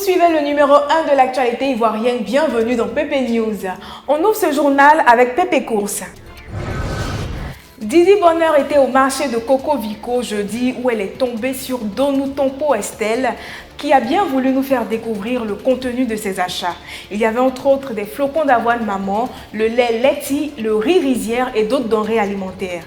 suivez le numéro 1 de l'actualité ivoirienne, bienvenue dans Pépé News. On ouvre ce journal avec Pépé Course. Didi Bonheur était au marché de Coco Vico jeudi où elle est tombée sur Donou Tompo Estelle qui a bien voulu nous faire découvrir le contenu de ses achats. Il y avait entre autres des flocons d'avoine maman, le lait Letty, le riz rizière et d'autres denrées alimentaires.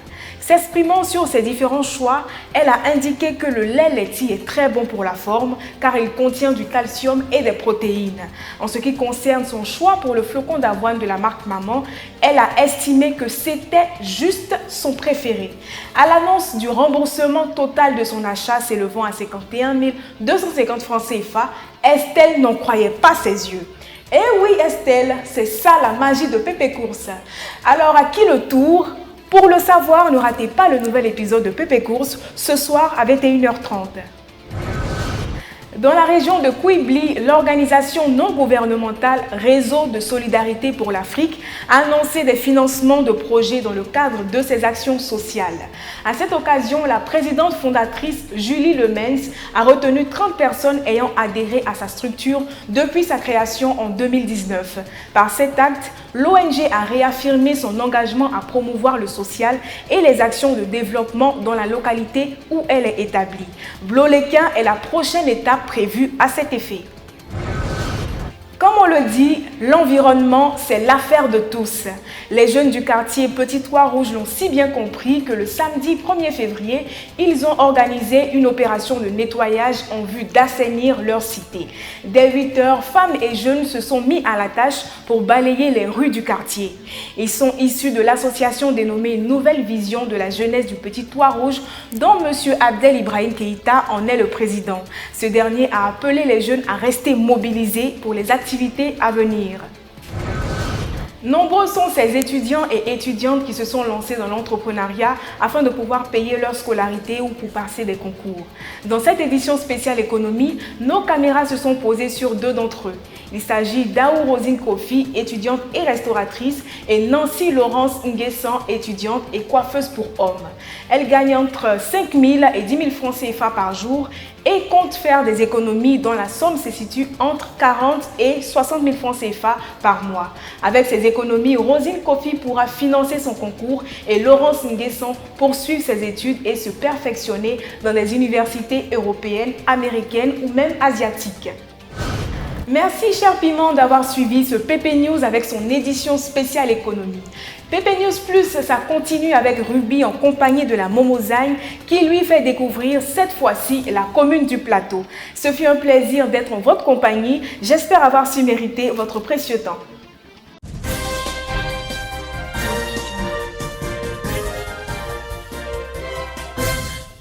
S'exprimant sur ses différents choix, elle a indiqué que le lait Letty est très bon pour la forme car il contient du calcium et des protéines. En ce qui concerne son choix pour le flocon d'avoine de la marque Maman, elle a estimé que c'était juste son préféré. À l'annonce du remboursement total de son achat s'élevant à 51 250 francs CFA, Estelle n'en croyait pas ses yeux. Eh oui Estelle, c'est ça la magie de Pépé Course. Alors à qui le tour ? Pour le savoir, ne ratez pas le nouvel épisode de Pépé Course ce soir à 21h30. Dans la région de Kouibli, l'organisation non gouvernementale Réseau de solidarité pour l'Afrique a annoncé des financements de projets dans le cadre de ses actions sociales. À cette occasion, la présidente fondatrice Julie Lemens a retenu 30 personnes ayant adhéré à sa structure depuis sa création en 2019. Par cet acte, l'ONG a réaffirmé son engagement à promouvoir le social et les actions de développement dans la localité où elle est établie. Bloléquin est la prochaine étape prévue à cet effet. Comme on le dit, l'environnement, c'est l'affaire de tous. Les jeunes du quartier Petit Trois-Rouges l'ont si bien compris que le samedi 1er février, ils ont organisé une opération de nettoyage en vue d'assainir leur cité. Dès 8 h, femmes et jeunes se sont mis à la tâche pour balayer les rues du quartier. Ils sont issus de l'association dénommée Nouvelle Vision de la jeunesse du Petit Trois-Rouges, dont M. Abdel Ibrahim Keïta en est le président. Ce dernier a appelé les jeunes à rester mobilisés pour les activités à venir. Nombreux sont ces étudiants et étudiantes qui se sont lancés dans l'entrepreneuriat afin de pouvoir payer leur scolarité ou pour passer des concours. Dans cette édition spéciale économie, nos caméras se sont posées sur deux d'entre eux. Il s'agit d'Aou Rosine Kofi, étudiante et restauratrice, et Nancy Laurence Nguessan, étudiante et coiffeuse pour hommes. Elle gagne entre 5 000 et 10 000 francs CFA par jour et compte faire des économies dont la somme se situe entre 40 et 60 000 francs CFA par mois. Avec ces économies, Rosine Kofi pourra financer son concours et Laurence Nguessan poursuivre ses études et se perfectionner dans des universités européennes, américaines ou même asiatiques. Merci cher Piment d'avoir suivi ce Pépé News avec son édition spéciale économie. Pépé News Plus, ça continue avec Ruby en compagnie de la Momozagne qui lui fait découvrir cette fois-ci la commune du Plateau. Ce fut un plaisir d'être en votre compagnie. J'espère avoir su mériter votre précieux temps.